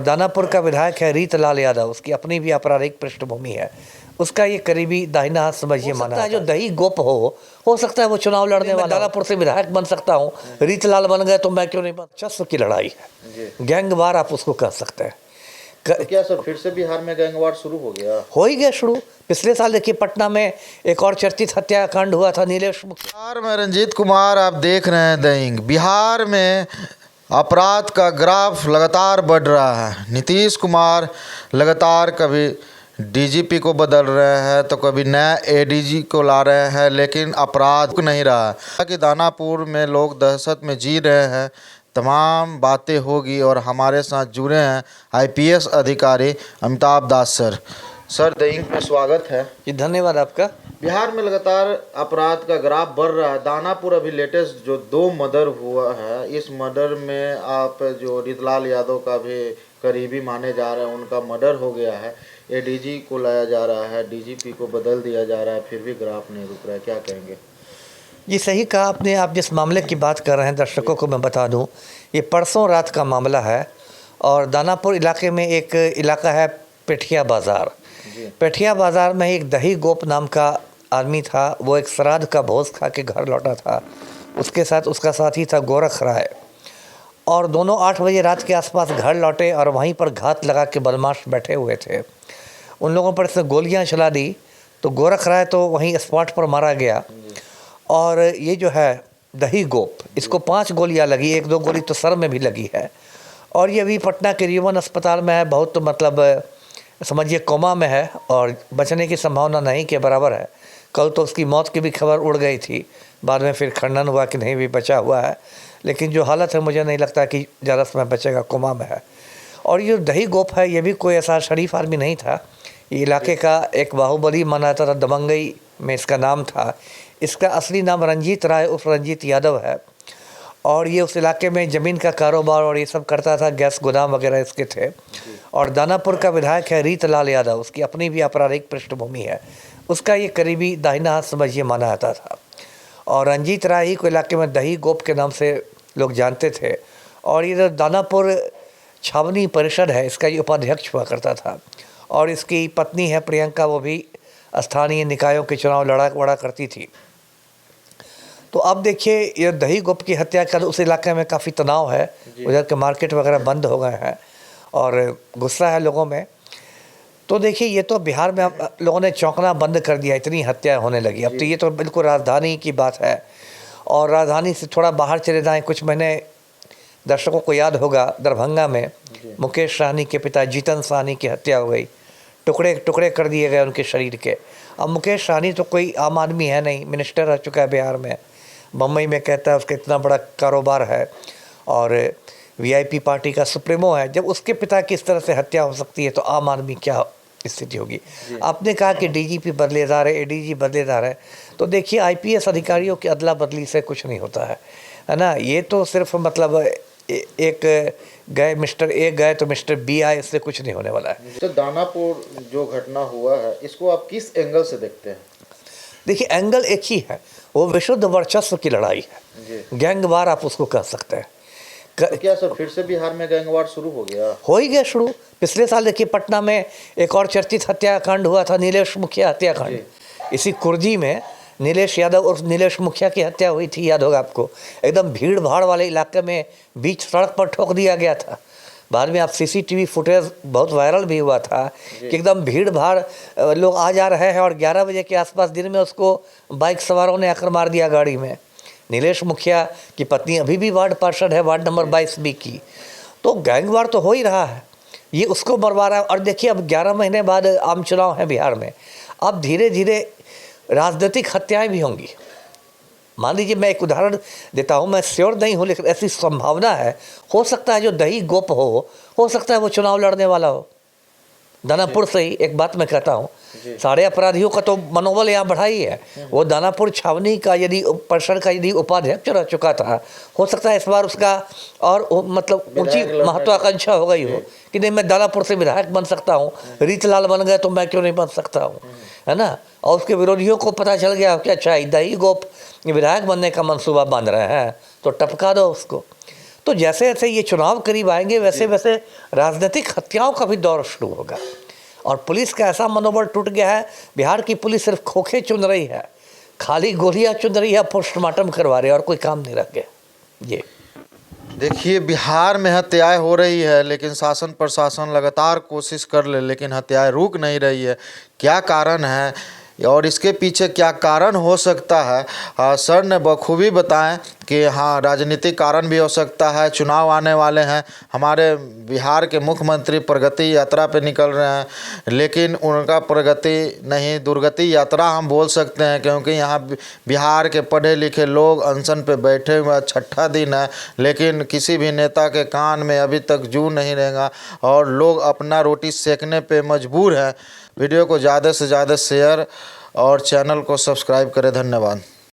दानापुर का विधायक है रीतलाल यादव, उसकी अपनी भी आपराधिक पृष्ठभूमि है। उसका ये करीबी दाहिना हाथ समझिए माना है। जो दही गोप हो सकता है वो चुनाव लड़ने वाला। दानापुर से विधायक बन सकता हूँ, रीतलाल बन गए तो मैं क्यों नहीं बन। वर्चस्व की लड़ाई है, गैंगवार आप उसको कह सकते हैं। तो क्या सर फिर से बिहार में गैंगवार शुरू हो गया? हो ही गया शुरू। पिछले साल देखिए पटना में एक और चर्चित हत्याकांड हुआ था नीलेश मुखिया। बिहार में रंजीत कुमार, आप देख रहे हैं दैनिक। बिहार में अपराध का ग्राफ लगातार बढ़ रहा है। नीतीश कुमार लगातार कभी डीजीपी को बदल रहे हैं तो कभी नया एडीजी को ला रहे हैं, लेकिन अपराध नहीं रहा है कि दानापुर में लोग दहशत में जी रहे हैं। तमाम बातें होगी और हमारे साथ जुड़े हैं आईपीएस अधिकारी अमिताभ दास सर। सर दैनिक में स्वागत है जी, धन्यवाद आपका। बिहार में लगातार अपराध का ग्राफ बढ़ रहा है। दानापुर अभी लेटेस्ट जो 2 मर्डर हुआ है, इस मर्डर में आप जो रीतलाल यादव का भी करीबी माने जा रहे हैं, उनका मर्डर हो गया है। एडीजी को लाया जा रहा है, डीजीपी को बदल दिया जा रहा है, फिर भी ग्राफ नहीं रुक रहा है, क्या कहेंगे? ये सही कहा आपने। आप जिस मामले की बात कर रहे हैं, दर्शकों को मैं बता दूं, ये परसों रात का मामला है और दानापुर इलाके में एक इलाका है पेठिया बाज़ार। पेठिया बाज़ार में एक दही गोप नाम का आदमी था। वो एक श्राद्ध का भोज खा के घर लौटा था। उसके साथ उसका साथी था गोरख राय, और दोनों 8 बजे रात के आसपास घर लौटे और वहीं पर घात लगा के बदमाश बैठे हुए थे। उन लोगों पर इसने गोलियां चला दी तो गोरख राय तो वहीं स्पॉट पर मारा गया। और ये जो है दही गोप, इसको 5 गोलियां लगी, 1-2 गोली तो सर में भी लगी है। और ये अभी पटना के रिवन अस्पताल में है। बहुत तो मतलब समझिए कोमा में है और बचने की संभावना नहीं के बराबर है। कल तो उसकी मौत की भी खबर उड़ गई थी, बाद में फिर खंडन हुआ कि नहीं भी बचा हुआ है, लेकिन जो हालत है मुझे नहीं लगता कि ज़्यादा समय बचेगा, कोमा में है। और ये दही गोप है, ये भी कोई ऐसा शरीफ आदमी नहीं था। ये इलाके का एक बाहुबली माना जाता था, दबंगई में इसका नाम था। इसका असली नाम रंजीत राय उर्फ रंजीत यादव है और ये उस इलाके में ज़मीन का कारोबार और ये सब करता था। गैस गोदाम वगैरह इसके थे। और दानापुर का विधायक है रीतलाल यादव, उसकी अपनी भी आपराधिक पृष्ठभूमि है। उसका ये करीबी दाहिना हाथ समझिए माना जाता था। और रंजीत राय ही को इलाके में दही गोप के नाम से लोग जानते थे। और ये दानापुर छावनी परिषद है, इसका ये उपाध्यक्ष हुआ करता था। और इसकी पत्नी है प्रियंका, वो भी स्थानीय निकायों के चुनाव लड़ा करती थी। तो अब देखिए ये दही गोप की हत्या कर उस इलाके में काफ़ी तनाव है। उधर के मार्केट वगैरह बंद हो गए हैं और गुस्सा है लोगों में। तो देखिए ये तो बिहार में अब लोगों ने चौंकना बंद कर दिया, इतनी हत्याएं होने लगी। अब तो ये तो बिल्कुल राजधानी की बात है। और राजधानी से थोड़ा बाहर चले जाएं, कुछ महीने दर्शकों को याद होगा दरभंगा में मुकेश सहनी के पिता जीतन सहनी की हत्या हो गई। टुकड़े टुकड़े कर दिए गए उनके शरीर के। अब मुकेश सहनी तो कोई आम आदमी है नहीं, मिनिस्टर रह चुका है बिहार में, बम्बई में कहता है उसका इतना बड़ा कारोबार है और वीआईपी पार्टी का सुप्रीमो है। जब उसके पिता की इस तरह से हत्या हो सकती है तो आम आदमी क्या स्थिति होगी। आपने कहा कि डीजीपी बदले जा रहे, एडीजी बदले जा रहे, तो देखिए आईपीएस अधिकारियों की अदला बदली से कुछ नहीं होता है ना। ये तो सिर्फ मतलब एक गए मिस्टर ए गए तो मिस्टर बी आए, इससे कुछ नहीं होने वाला है। तो दानापुर जो घटना हुआ है, इसको आप किस एंगल से देखते हैं? देखिए एंगल एक ही है, वो विशुद्ध वर्चस्व की लड़ाई है, गैंगवार आप उसको कह सकते हैं। तो क्या सर फिर से बिहार में गैंगवार शुरू हो गया? हो ही गया शुरू। पिछले साल देखिए पटना में एक और चर्चित हत्याकांड हुआ था, नीलेश मुखिया हत्याकांड। इसी कुर्जी में नीलेश यादव और नीलेश मुखिया की हत्या हुई थी, याद होगा आपको। एकदम भीड़ भाड़ वाले इलाके में बीच सड़क पर ठोक दिया गया था। बाद में आप सीसीटीवी फुटेज बहुत वायरल भी हुआ था कि एकदम भीड़ भाड़ लोग आ जा रहे हैं और 11 बजे के आसपास दिन में उसको बाइक सवारों ने आकर मार दिया गाड़ी में। नीलेश मुखिया की पत्नी अभी भी वार्ड पार्षद है, वार्ड नंबर 22 बी की। तो गैंगवार तो हो ही रहा है, ये उसको मरवा रहा है। और देखिए अब 11 महीने बाद आम चुनाव है बिहार में, अब धीरे धीरे राजनीतिक हत्याएं भी होंगी। मान लीजिए मैं एक उदाहरण देता हूँ, मैं श्योर नहीं हूँ लेकिन ऐसी संभावना है, हो सकता है जो दही गोप हो सकता है वो चुनाव लड़ने वाला हो। दानापुर से ही एक बात मैं कहता हूँ, सारे अपराधियों का तो मनोबल यहाँ बढ़ा ही है। वो दानापुर छावनी का यदि परिषद का यदि उपाध्यक्ष रह चुका था, हो सकता है इस बार उसका और मतलब ऊंची महत्वाकांक्षा हो गई हो कि नहीं मैं दानापुर से विधायक बन सकता हूँ, रीतलाल बन गए तो मैं क्यों नहीं बन सकता हूँ, है ना। और उसके विरोधियों को पता चल गया कि अच्छा दही गोप विधायक बनने का मंसूबा बांध रहे हैं तो टपका दो उसको। तो जैसे जैसे ये चुनाव करीब आएंगे वैसे वैसे राजनीतिक हत्याओं का भी दौर शुरू होगा। और पुलिस का ऐसा मनोबल टूट गया है, बिहार की पुलिस सिर्फ खोखे चुन रही है, खाली गोलियां चुन रही है, पोस्टमार्टम करवा रही है और कोई काम नहीं रह गया। ये देखिए, बिहार में हत्याएं हो रही है, लेकिन शासन प्रशासन लगातार कोशिश कर ले, लेकिन हत्याएं रुक नहीं रही है। क्या कारण है और इसके पीछे क्या कारण हो सकता है? सर ने बखूबी बताएं कि हाँ, राजनीतिक कारण भी हो सकता है। चुनाव आने वाले हैं, हमारे बिहार के मुख्यमंत्री प्रगति यात्रा पे निकल रहे हैं, लेकिन उनका प्रगति नहीं दुर्गति यात्रा हम बोल सकते हैं, क्योंकि यहाँ बिहार के पढ़े लिखे लोग अनशन पे बैठे हुए, छठा दिन है, लेकिन किसी भी नेता के कान में अभी तक जू नहीं रहेगा और लोग अपना रोटी सेकने पे मजबूर हैं। वीडियो को ज़्यादा से ज़्यादा शेयर और चैनल को सब्सक्राइब करें। धन्यवाद।